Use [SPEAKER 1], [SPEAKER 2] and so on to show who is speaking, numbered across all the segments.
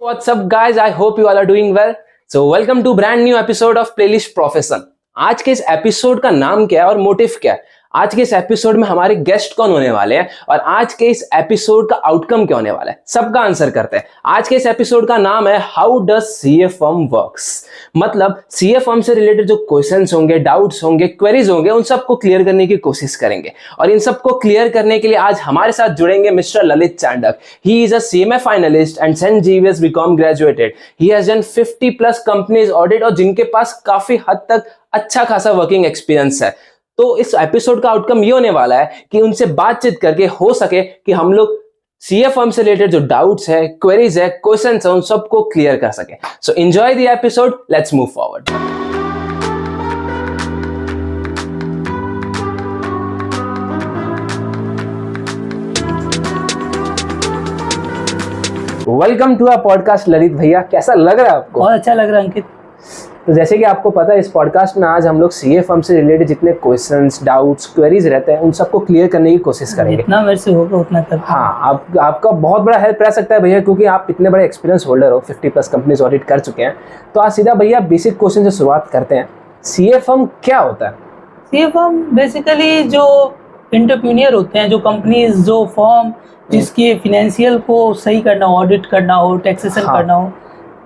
[SPEAKER 1] What's up guys, I hope you all are doing well. So welcome to brand new episode of Playlist Profession. आज के इस episode का नाम क्या है और मोटिव क्या है? आज के इस एपिसोड में हमारे गेस्ट कौन होने वाले हैं और आज के इस एपिसोड का आउटकम क्या होने वाला है, सबका आंसर करते हैं। आज के इस एपिसोड का नाम है how does CA firm works. मतलब सीए फर्म से रिलेटेड जो क्वेश्चंस होंगे, डाउट्स होंगे, क्वेरीज होंगे, उन सबको क्लियर करने की कोशिश करेंगे। और इन सबको क्लियर करने के लिए आज हमारे साथ जुड़ेंगे mister Lalit Chandak. He is a CMA finalist and Saint Xavier's BCom graduated. He has done 50+ companies audit और जिनके पास काफी हद तक अच्छा खासा वर्किंग एक्सपीरियंस है। तो इस एपिसोड का आउटकम ये होने वाला है कि उनसे बातचीत करके हो सके कि हम लोग सीए फर्म से रिलेटेड जो डाउट्स है, क्वेरीज है, क्वेश्चंस है, उन सबको क्लियर कर सके। So enjoy the episode, let's move forward. Welcome to our podcast Lalit भैया, कैसा लग रहा है आपको?
[SPEAKER 2] बहुत अच्छा लग रहा है अंकित।
[SPEAKER 1] तो जैसे कि आपको पता है, इस पॉडकास्ट में आज हम लोग सीए फर्म से रिलेटेड जितने क्वेश्चंस, डाउट्स, क्वेरीज रहते हैं उन सबको क्लियर करने की कोशिश करेंगे।
[SPEAKER 2] जितना मेरे से होगा उतना कर।
[SPEAKER 1] हाँ, आपका बहुत बड़ा हेल्प रह सकता है भैया, क्योंकि आप इतने बड़े एक्सपीरियंस होल्डर हो, 50+ कंपनीज ऑडिट कर चुके हैं। तो आज सीधा भैया बेसिक क्वेश्चन से शुरुआत करते हैं। सीए फर्म क्या होता है?
[SPEAKER 2] सीए फर्म बेसिकली जो एंटरप्रेन्योर होते हैं, जो कंपनीज, जो फर्म जिसकी फाइनेंशियल को सही करना हो, ऑडिट करना हो, टैक्सेशन करना हो,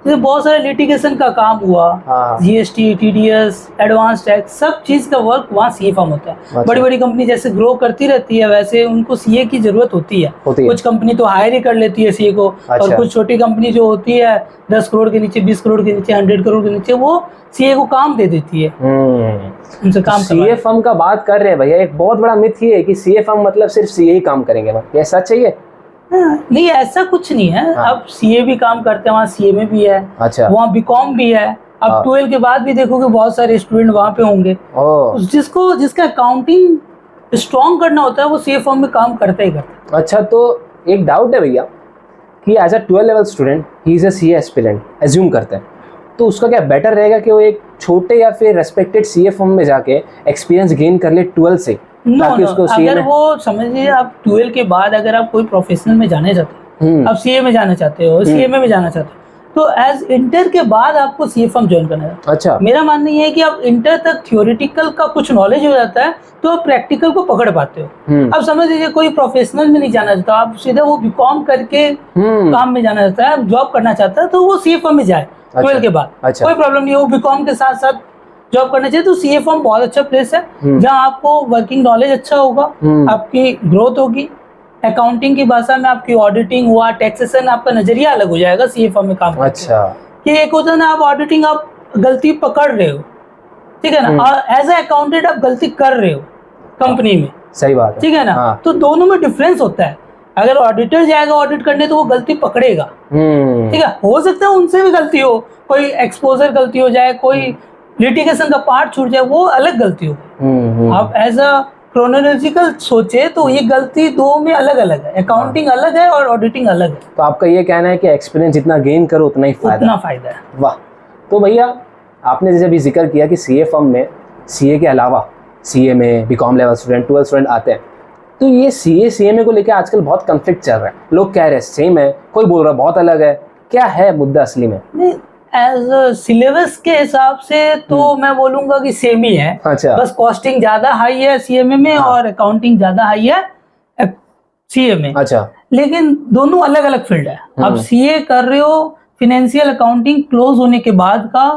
[SPEAKER 2] तो बहुत सारे लिटिगेशन का काम हुआ, जीएसटी, टीडीएस, एडवांस टैक्स, सब चीज का वर्क वहाँ सीए फर्म होता है।
[SPEAKER 1] अच्छा।
[SPEAKER 2] बड़ी बड़ी कंपनी जैसे ग्रो करती रहती है वैसे उनको सीए की जरूरत होती है। कुछ कंपनी तो हायर ही कर लेती है सीए को।
[SPEAKER 1] अच्छा।
[SPEAKER 2] और कुछ छोटी कंपनी जो होती है 10 करोड़ के नीचे, 20 करोड़ के नीचे, 100 करोड़ के नीचे, वो सीए को काम दे देती है। उनसे काम
[SPEAKER 1] सीए फर्म का बात कर रहे हैं भैया, एक बहुत बड़ा मिथ ये है कि सीए फर्म मतलब सिर्फ सीए ही काम करेंगे। ये सच है? ये
[SPEAKER 2] नहीं, ऐसा कुछ नहीं है। अब सीए भी काम करते हैं, वहाँ सीएमए भी है।
[SPEAKER 1] अच्छा।
[SPEAKER 2] वहाँ बीकॉम भी है। अब 12 के बाद भी देखोगे बहुत सारे स्टूडेंट वहाँ पे होंगे। जिसका अकाउंटिंग स्ट्रॉन्ग करना होता है वो सीए फर्म में काम करते ही करते।
[SPEAKER 1] अच्छा, तो एक डाउट है भैया कि as a 12 level student he is a CA aspirant, assume करते हैं, तो उसका क्या बेटर रहेगा कि वो एक छोटे या फिर रेस्पेक्टेड सीए फर्म में जाके एक्सपीरियंस गेन कर ले 12 से?
[SPEAKER 2] अगर वो समझिए आप 12 के बाद अगर आप कोई प्रोफेशनल में जाना चाहते हो, आप सीए में जाना चाहते हो, सीएमए में जाना चाहते हो, तो एज इंटर के बाद आपको सीए फर्म ज्वाइन करना है।
[SPEAKER 1] अच्छा।
[SPEAKER 2] मेरा मानना ये है कि आप इंटर तक थ्योरेटिकल का कुछ नॉलेज हो जाता है तो आप प्रैक्टिकल को पकड़ पाते हो। अब समझ लीजिए कोई प्रोफेशनल में नहीं जाना चाहता, आप सीधा वो बीकॉम करके काम में जाना चाहता है, जॉब करना चाहता है, तो वो सीए फर्म में जाए 12 के बाद।
[SPEAKER 1] अच्छा।
[SPEAKER 2] कोई प्रॉब्लम नहीं है, वो बीकॉम के साथ साथ जॉब करना चाहिए। तो सीए फर्म बहुत अच्छा प्लेस है जहाँ आपको वर्किंग नॉलेज अच्छा होगा, आपकी ग्रोथ होगी, अकाउंटिंग की भाषा में आपकी ऑडिटिंग हुआ, टैक्सेशन, आपका नजरिया अलग हो जाएगा सीए फर्म में काम करके। अच्छा। कि एक होता है ना, आप ऑडिटिंग आप गलती पकड़ रहे हो, ठीक है ना, और एज ए अकाउंटेंट आप गलती कर रहे हो कंपनी में।
[SPEAKER 1] सही बात है,
[SPEAKER 2] ठीक है ना। हाँ। तो दोनों में डिफरेंस होता है। अगर ऑडिटर जाएगा ऑडिट करने तो वो गलती पकड़ेगा, ठीक है। हो सकता है उनसे भी गलती हो, कोई एक्सपोजर गलती हो जाए, कोई लिटिगेशन का पार्ट छूट जाए, वो अलग गलती हो। आप एज अ क्रोनोलॉजिकल सोचे तो ये गलती दो में अलग अलग है। अकाउंटिंग अलग है और ऑडिटिंग अलग है।
[SPEAKER 1] तो आपका ये कहना है कि एक्सपीरियंस जितना गेन करो उतना ही फायदा
[SPEAKER 2] है।
[SPEAKER 1] वाह। तो भैया आपने जैसे अभी जिक्र किया कि सीए फर्म में सीए के अलावा सीए में बीकॉम लेवल स्टूडेंट, 12 स्टूडेंट आते हैं, तो ये सीए सीएमए को लेकर आजकल बहुत कंफ्लिक्ट चल रहा है। लोग कह रहे हैं सेम है, कोई बोल रहा है बहुत अलग है। क्या है मुद्दा असली में?
[SPEAKER 2] एज सिलेबस के हिसाब से तो मैं बोलूंगा कि सेम ही है।
[SPEAKER 1] अच्छा।
[SPEAKER 2] बस कॉस्टिंग ज्यादा हाई है सीएमए में। हाँ। और अकाउंटिंग ज्यादा हाई है सीए में। अच्छा। लेकिन दोनों अलग अलग फील्ड है। अब सीए कर रहे हो, फाइनेंशियल अकाउंटिंग क्लोज होने के बाद का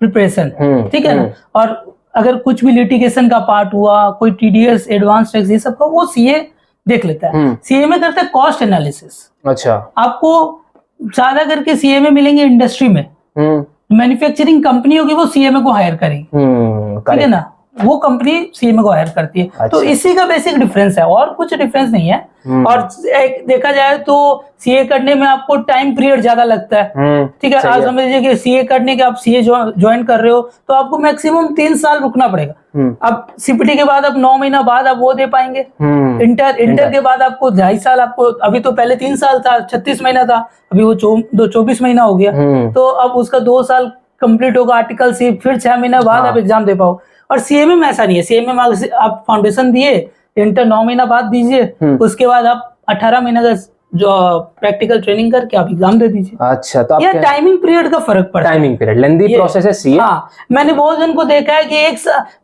[SPEAKER 2] प्रिपरेशन, ठीक है ना। और अगर कुछ भी लिटिगेशन का पार्ट हुआ, कोई टीडीएस, एडवांस टैक्स, ये सब का वो सीए देख लेता है। सीए में करता है कॉस्ट एनालिसिस। अच्छा। आपको ज्यादा करके सीए में मिलेंगे इंडस्ट्री में, मैन्युफैक्चरिंग कंपनी होगी वो सीएमए को हायर करेगी, ठीक है ना, वो कंपनी सीएमए को हायर करती है। अच्छा। तो इसी का बेसिक डिफरेंस है और कुछ डिफरेंस नहीं है। और एक देखा जाए तो सीए करने में आपको टाइम पीरियड ज्यादा लगता है, ठीक है। आप समझ लीजिए कि सीए करने के आप सीए ज्वाइन कर रहे हो तो आपको मैक्सिमम 3 साल रुकना पड़ेगा। अब सीपीटी के बाद आप 9 महीना बाद आप वो दे पाएंगे। इंटर के बाद आपको 2.5 साल, आपको अभी तो पहले 3 साल था, 36 महीना था, अभी वो 24 महीना हो गया। तो अब उसका 2 साल कंप्लीट होगा आर्टिकल सी, फिर 6 महीना बाद आप एग्जाम दे पाओ। और सीएमए में ऐसा नहीं है। सीएमए में आप फाउंडेशन दिए, इंटर 9 महीना बाद दीजिए, उसके बाद आप 18 महीने का जो प्रैक्टिकल ट्रेनिंग करके आप एग्जाम दे दीजिए।
[SPEAKER 1] अच्छा, तो
[SPEAKER 2] ये टाइमिंग पीरियड का फर्क पड़ता है।
[SPEAKER 1] टाइमिंग पीरियड लेंदी प्रोसेस है सीए।
[SPEAKER 2] हाँ, मैंने बहुत जन को देखा है कि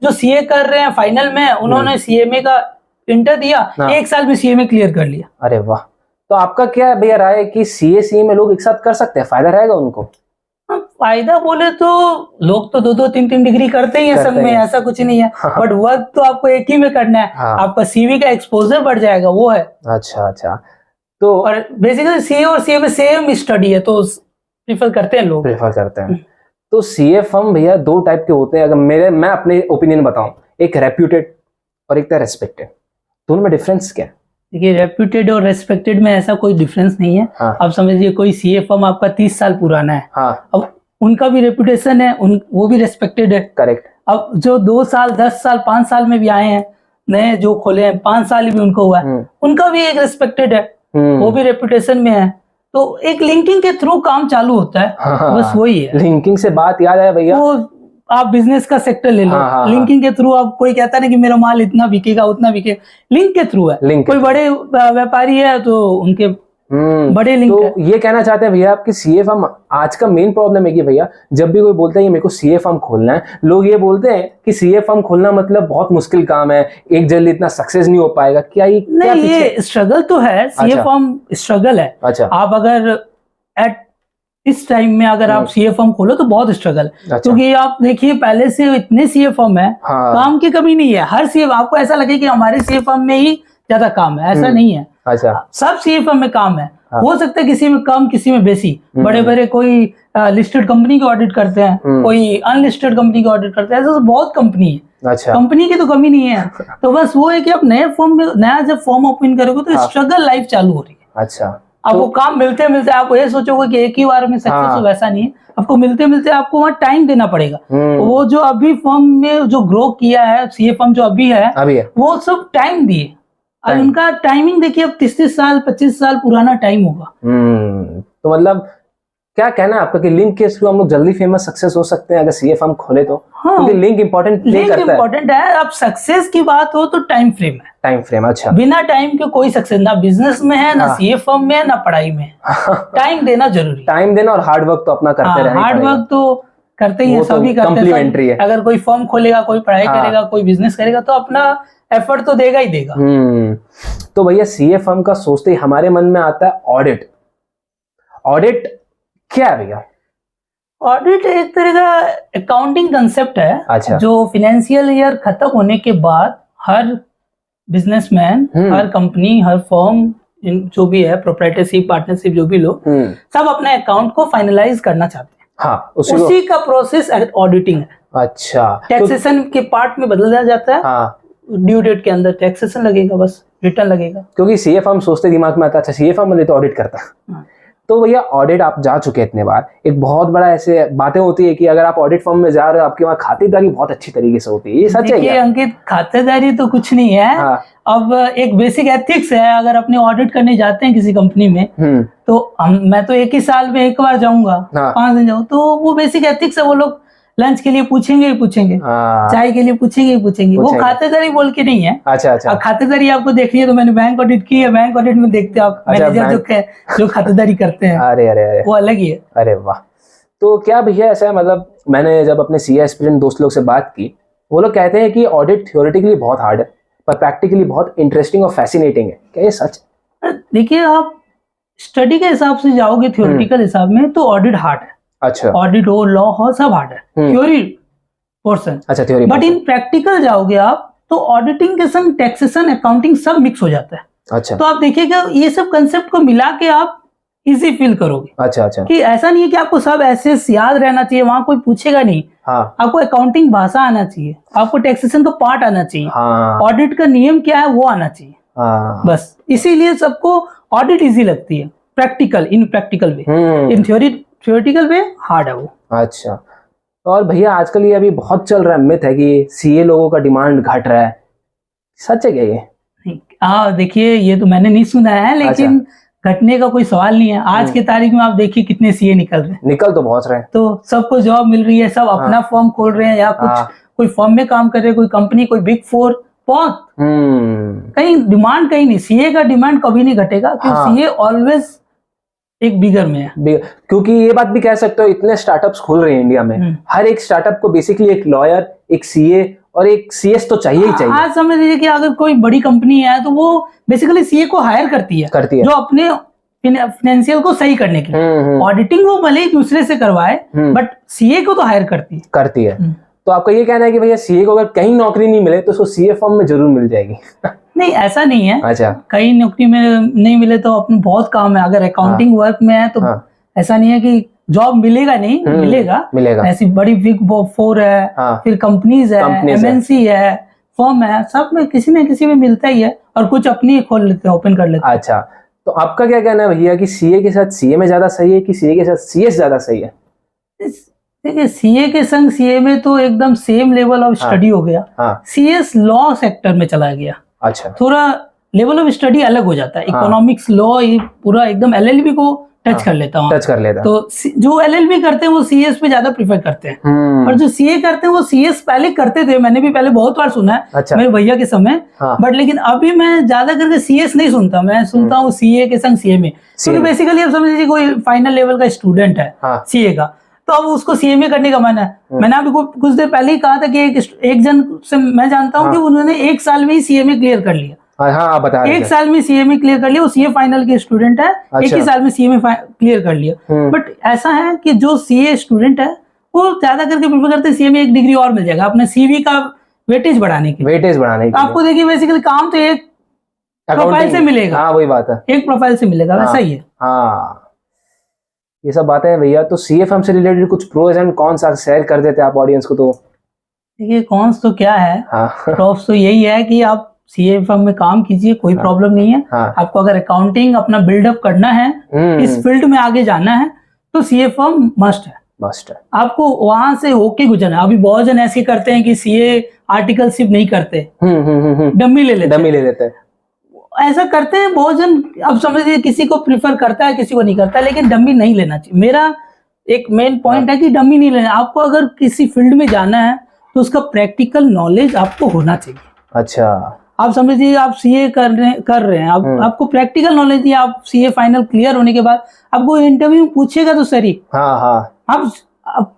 [SPEAKER 2] जो सीए कर रहे हैं फाइनल में, उन्होंने सीएमए का इंटर दिया, 1 साल में सीएमए क्लियर कर लिया।
[SPEAKER 1] अरे वाह। तो आपका क्या भैया राय है कि सीए सीएमए लोग एक साथ कर सकते हैं, फायदा रहेगा उनको?
[SPEAKER 2] फायदा बोले तो लोग तो 2-2 3-3 डिग्री करते ही हैं संग में, ऐसा कुछ नहीं है। बट वर्क तो आपको एक ही में करना है। आपका सीवी का एक्सपोजर बढ़ जाएगा, वो है।
[SPEAKER 1] अच्छा अच्छा। तो
[SPEAKER 2] और बेसिकली सीए और सीए में सेम स्टडी है, तो प्रीफर करते हैं लोग।
[SPEAKER 1] प्रेफर करते हैं। तो सीए फर्म भैया 2 टाइप के होते हैं, अगर मैं अपने ओपिनियन बताऊं, एक रेप्यूटेड और एक था रेस्पेक्टेड। दोनों में डिफरेंस क्या है?
[SPEAKER 2] देखिए, रेप्यूटेड और रेस्पेक्टेड में ऐसा कोई डिफरेंस नहीं है। अब समझिए कोई सीए फर्म आपका 30 साल पुराना है, अब उनका भी रेपुटेशन है, वो भी रेस्पेक्टेड है।
[SPEAKER 1] करेक्ट।
[SPEAKER 2] अब जो 2 साल 10 साल 5 साल में भी आए हैं, नए जो खोले हैं, 5 साल भी उनको हुआ है, उनका भी एक रेस्पेक्टेड है, वो भी रेपुटेशन में है। तो एक लिंकिंग के थ्रू काम चालू होता है। बस वही है।
[SPEAKER 1] लिंकिंग से बात याद है भैया,
[SPEAKER 2] वो आप बिजनेस का सेक्टर ले लो, लिंकिंग के थ्रू आप, कोई कहता है कि मेरा माल इतना बिकेगा उतना बिकेगा, लिंक के थ्रू है। कोई बड़े व्यापारी है तो उनके बड़े लिंक
[SPEAKER 1] तो
[SPEAKER 2] है।
[SPEAKER 1] ये कहना चाहते हैं भैया आपकी सीए फर्म, आज का मेन प्रॉब्लम है कि भैया जब भी कोई बोलता है कि मेरे को सीए फर्म खोलना है, लोग ये बोलते हैं कि सीए फर्म खोलना मतलब बहुत मुश्किल काम है, एक जल्दी इतना सक्सेस नहीं हो पाएगा। क्या ये
[SPEAKER 2] नहीं, ये स्ट्रगल तो है, सीए फर्म स्ट्रगल है।
[SPEAKER 1] अच्छा।
[SPEAKER 2] आप अगर एट इस टाइम में अगर आप सीए फर्म खोलो तो बहुत स्ट्रगल, क्योंकि आप देखिए पहले से इतने सीए फर्म है, काम की कमी नहीं है। हर सीए, आपको ऐसा लगे कि हमारे सीए फर्म में ही ज्यादा काम है, ऐसा नहीं है।
[SPEAKER 1] अच्छा।
[SPEAKER 2] सब सीए फर्म में काम है। हो सकता है किसी में कम, किसी में बेसी। बड़े बड़े कोई लिस्टेड कंपनी के ऑडिट करते हैं, कोई अनलिस्टेड कंपनी के ऑडिट करते हैं, ऐसा बहुत कंपनी है।
[SPEAKER 1] अच्छा।
[SPEAKER 2] कंपनी की तो कमी नहीं है। तो बस वो है कि आप नए फॉर्म में, नया जब फॉर्म ओपन करोगे तो स्ट्रगल लाइफ चालू हो रही है।
[SPEAKER 1] अच्छा।
[SPEAKER 2] आपको काम मिलते मिलते आप ये सोचोगे कि एक ही बार में सक्सेस हो, वैसा नहीं है। आपको मिलते मिलते आपको वहाँ टाइम देना पड़ेगा। वो जो अभी फर्म में जो ग्रो किया है, सीए फर्म जो अभी है, वो सब टाइम दिए। और उनका टाइमिंग देखिए, अब 30 साल 25 साल पुराना टाइम होगा।
[SPEAKER 1] तो मतलब क्या कहना है आपका कि लिंक के थ्रू हम लोग जल्दी फेमस सक्सेस हो सकते हैं अगर सीए फर्म खोले तो? क्योंकि लिंक इंपॉर्टेंट प्ले करता है।
[SPEAKER 2] लिंक इंपॉर्टेंट है। अब सक्सेस की बात हो तो टाइम फ्रेम है।
[SPEAKER 1] Time frame. अच्छा।
[SPEAKER 2] बिना टाइम के कोई सक्सेस ना बिजनेस में है, ना सीए फर्म में है, ना पढ़ाई में। टाइम देना जरूरी।
[SPEAKER 1] टाइम देना और हार्ड वर्क तो अपना करते रहना।
[SPEAKER 2] हार्ड वर्क तो करते ही है, सभी करते हैं। अगर कोई फर्म खोलेगा, कोई पढ़ाई करेगा, कोई बिजनेस करेगा, तो अपना एफर्ट तो देगा ही देगा।
[SPEAKER 1] तो भैया सीए फर्म का सोचते ही हमारे मन में आता है ऑडिट। ऑडिट क्या है भैया?
[SPEAKER 2] ऑडिट एक तरह का अकाउंटिंग कंसेप्ट है।
[SPEAKER 1] अच्छा।
[SPEAKER 2] जो फाइनेंशियल ईयर खत्म होने के बाद हर बिजनेसमैन, हर कंपनी, हर फर्म, जो भी है, प्रोप्राइटरशिप, पार्टनरशिप, जो भी लोग, सब अपने अकाउंट को फाइनलाइज करना चाहते हैं।
[SPEAKER 1] हाँ,
[SPEAKER 2] उसी का प्रोसेस ऑडिटिंग है।
[SPEAKER 1] अच्छा।
[SPEAKER 2] टैक्सेशन के पार्ट में बदल जाता है।
[SPEAKER 1] हाँ।
[SPEAKER 2] ड्यू डेट के अंदर टैक्सेशन लगेगा, बस रिटर्न लगेगा।
[SPEAKER 1] क्योंकि सीए फर्म सोचते दिमाग में आता है, अच्छा सीए फर्म तो ऑडिट करता है। तो भैया ऑडिट आप जा चुके हैं इतने बार, एक बहुत बड़ा ऐसे बातें होती है कि अगर आप ऑडिट फर्म में जा रहे हो, आपके वहाँ खातेदारी बहुत अच्छी तरीके से होती है, ये सच है क्या?
[SPEAKER 2] अंकित, खातेदारी तो कुछ नहीं है। अब एक बेसिक एथिक्स है। अगर अपने ऑडिट करने जाते हैं किसी कंपनी में, तो मैं तो एक ही साल में एक बार जाऊंगा, 5 दिन जाऊँ, तो वो बेसिक एथिक्स है। वो लोग लंच के लिए पूछेंगे ही पूछेंगे, चाय के लिए पूछेंगे ही पूछेंगे। वो खातेदारी बोल के नहीं है। अच्छा अच्छा। खातेदारी आपको देखनी है तो मैंने बैंक ऑडिट की है, बैंक ऑडिट में देखते हैं आप मैनेजर जो खातेदारी करते हैं।
[SPEAKER 1] अरे अरे अरे,
[SPEAKER 2] वो अलग ही है।
[SPEAKER 1] अरे वाह। तो क्या भैया ऐसा है, मतलब मैंने जब अपने सीए एस्पिरेंट दोस्त लोग से बात की, वो लोग कहते हैं कि ऑडिट थ्योरेटिकली बहुत हार्ड है पर प्रैक्टिकली बहुत इंटरेस्टिंग और फैसिनेटिंग है। क्या ये सच?
[SPEAKER 2] देखिए, आप स्टडी के हिसाब से जाओगे, थ्योरेटिकल हिसाब में, तो ऑडिट हार्ड है। अच्छा। ऑडिट हो, लॉ हो, सब हार्ड है, थ्योरी पोर्शन। अच्छा, थ्योरी। बट इन प्रैक्टिकल जाओगे आप तो ऑडिटिंग के संग टैक्सेशन, अकाउंटिंग सब मिक्स हो जाता है। अच्छा। तो आप देखिएगा, ये सब कंसेप्ट को मिला के आप इजी फील करोगे। अच्छा अच्छा। कि ऐसा नहीं है कि आपको सब ऐसे याद रहना चाहिए, वहां कोई पूछेगा नहीं। हाँ। आपको अकाउंटिंग भाषा आना चाहिए, आपको टैक्सेशन का पार्ट आना चाहिए, ऑडिट का नियम क्या है वो आना चाहिए। बस इसीलिए सबको ऑडिट इजी लगती है। प्रैक्टिकल, इन प्रैक्टिकल वे, इन थ्योरेटिकल वे हार्ड है वो। अच्छा। और भैया आजकल ये अभी बहुत चल रहा है, मिथ है कि सीए लोगों का डिमांड घट रहा है, सच है क्या ये? देखिए, ये तो मैंने नहीं सुना है, लेकिन घटने का कोई सवाल नहीं है। आज की तारीख में आप देखिए कितने सीए निकल रहे हैं। निकल तो बहुत रहे हैं। तो सबको जॉब मिल रही है, सब अपना फर्म खोल रहे हैं, या कुछ कोई फर्म में काम कर रहे हैं, कोई कंपनी, कोई बिग 4 बहुत कहीं डिमांड कहीं नहीं, सीए का डिमांड कभी नहीं घटेगा क्योंकि सीए ऑलवेज एक बिगर में है।
[SPEAKER 1] क्योंकि ये बात भी कह सकते हो, इतने स्टार्टअप्स खुल रहे हैं इंडिया में, हर एक स्टार्टअप को बेसिकली एक लॉयर, एक सीए और एक सीएस तो चाहिए ही चाहिए।
[SPEAKER 2] आज समझ लीजिए कि अगर कोई बड़ी कंपनी है तो वो बेसिकली सीए को हायर करती है जो अपने फाइनेंशियल को सही करने के लिए। ऑडिटिंग वो भले ही दूसरे से करवाए बट सीए को तो हायर करती है।
[SPEAKER 1] तो आपका ये कहना है कि भैया सीए को अगर कहीं नौकरी नहीं मिले तो उसको सीए फर्म में जरूर मिल जाएगी?
[SPEAKER 2] नहीं, ऐसा नहीं है।
[SPEAKER 1] अच्छा,
[SPEAKER 2] कहीं नौकरी में नहीं मिले तो अपने बहुत काम है। अगर अकाउंटिंग वर्क में है तो ऐसा नहीं है कि जॉब मिलेगा, नहीं मिलेगा। ऐसी बड़ी बिग 4 है, फिर कंपनीज है, एमएनसी है, फर्म है, सब में किसी न किसी में मिलता ही है और कुछ अपनी खोल लेते हैं, ओपन कर लेते हैं।
[SPEAKER 1] अच्छा, तो आपका क्या कहना है भैया कि सीए के साथ सीए में ज्यादा सही है कि सीए के साथ सीएस ज्यादा सही है?
[SPEAKER 2] देखिए, सीए के संग सीए में तो एकदम सेम लेवल ऑफ स्टडी हो गया। सीएस लॉ सेक्टर में चला गया।
[SPEAKER 1] अच्छा,
[SPEAKER 2] थोड़ा लेवल ऑफ स्टडी अलग हो जाता है। इकोनॉमिक्स, लॉ, ये पूरा एकदम एलएलबी को टच कर लेता हूँ। तो जो एलएलबी करते हैं वो सीएस पे ज्यादा प्रीफर करते हैं, और जो सीए करते हैं वो सीएस पहले करते थे। मैंने भी पहले बहुत बार सुना है। अच्छा। मेरे भैया के समय। बट लेकिन अभी मैं ज्यादा करके सीएस नहीं सुनता, मैं सुनता हूँ सीए के संग सीए में। क्योंकि बेसिकली अब समझ लीजिए कोई फाइनल लेवल का स्टूडेंट है सीए का, तो अब उसको सीए में करने का मन है। मैंने अभी कुछ देर पहले ही कहा था कि एक जन से मैं जानता हूँ कि उन्होंने 1 साल में ही सीए में क्लियर कर लिया।
[SPEAKER 1] हाँ, बता रहे
[SPEAKER 2] 1 साल में सीए में क्लियर कर लिया। वो सीए फाइनल के स्टूडेंट है। अच्छा। 1 ही साल में सीए में क्लियर कर लिया। बट ऐसा है कि जो सीए स्टूडेंट है वो ज्यादा करके प्रेफर करते हैं सीए में 1 डिग्री और मिल जाएगा अपने सीवी का वेटेज बढ़ाने के लिए। आपको देखिए बेसिकली काम तो एक प्रोफाइल से मिलेगा।
[SPEAKER 1] हाँ, वही बात है,
[SPEAKER 2] एक प्रोफाइल से मिलेगा। वैसा ही है।
[SPEAKER 1] हाँ, ये सब बातें हैं भैया। तो सीए फर्म से रिलेटेड कुछ प्रोज एंड कॉन्स शेयर कर देते आप ऑडियंस को। तो
[SPEAKER 2] देखिए, कॉन्स तो क्या है, प्रोस तो यही है कि आप सीए फर्म में काम कीजिए, कोई प्रॉब्लम नहीं है। आपको अगर अकाउंटिंग अपना बिल्डअप करना है, इस फील्ड में आगे जाना है, तो सीए फर्म मस्ट है। आपको वहां से होके गुजरना। अभी बहुत जन ऐसे करते हैं कि सीए आर्टिकलशिप नहीं करते, डमी ले लेते। ऐसा करते हैं बहुत जन। अब समझिए किसी को प्रिफर करता है, किसी को नहीं करता, लेकिन डमी नहीं लेना चाहिए। मेरा एक मेन पॉइंट है कि डमी नहीं लेना। आपको अगर किसी फील्ड में जाना है तो उसका प्रैक्टिकल नॉलेज आपको होना चाहिए। अच्छा, आप समझिए आप सीए कर रहे हैं, आपको प्रैक्टिकल नॉलेज नहीं। आप सीए फाइनल क्लियर होने के बाद आपको इंटरव्यू पूछेगा तो सही। आप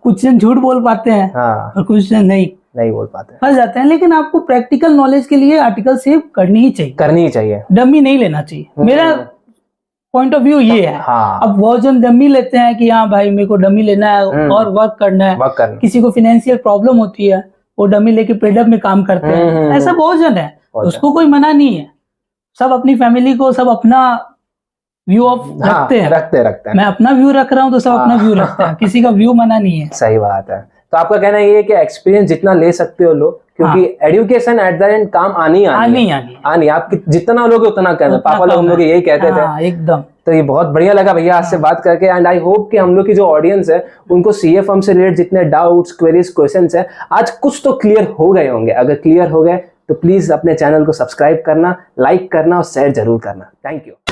[SPEAKER 2] कुछ जन झूठ बोल पाते हैं और कुछ जन नहीं बोल पाते, फंस जाते हैं। लेकिन आपको प्रैक्टिकल नॉलेज के लिए आर्टिकलशिप करनी ही चाहिए। डमी नहीं लेना चाहिए। मेरा पॉइंट ऑफ व्यू ये है। अब बहुत जन डमी लेते हैं कि हाँ भाई मेरे को डमी लेना है और वर्क करना है। किसी को फाइनेंशियल प्रॉब्लम होती है, वो डमी लेके पेडअप में काम करते हैं। ऐसा बहुत जन है, उसको कोई मना नहीं है। सब अपनी फैमिली को सब अपना व्यू ऑफ रखते हैं। मैं अपना व्यू रख रहा हूँ तो सब अपना व्यू रखते हैं। किसी का व्यू मना नहीं है।
[SPEAKER 1] सही बात है। तो आपका कहना ये है कि एक्सपीरियंस जितना ले सकते हो लो, क्योंकि एजुकेशन एट द एंड काम आनी आप जितना लोगे उतना कहना। पापा लोग हम लोग यही कहते थे
[SPEAKER 2] एकदम।
[SPEAKER 1] तो ये बहुत बढ़िया लगा भैया आज से बात करके। एंड आई होप कि हम लोग की जो ऑडियंस है उनको सीए फर्म से रिलेटेड जितने डाउट्स, क्वेरीज, क्वेश्चंस है आज कुछ तो क्लियर हो गए होंगे। अगर क्लियर हो गए तो प्लीज अपने चैनल को सब्सक्राइब करना, लाइक करना और शेयर जरूर करना। Thank you.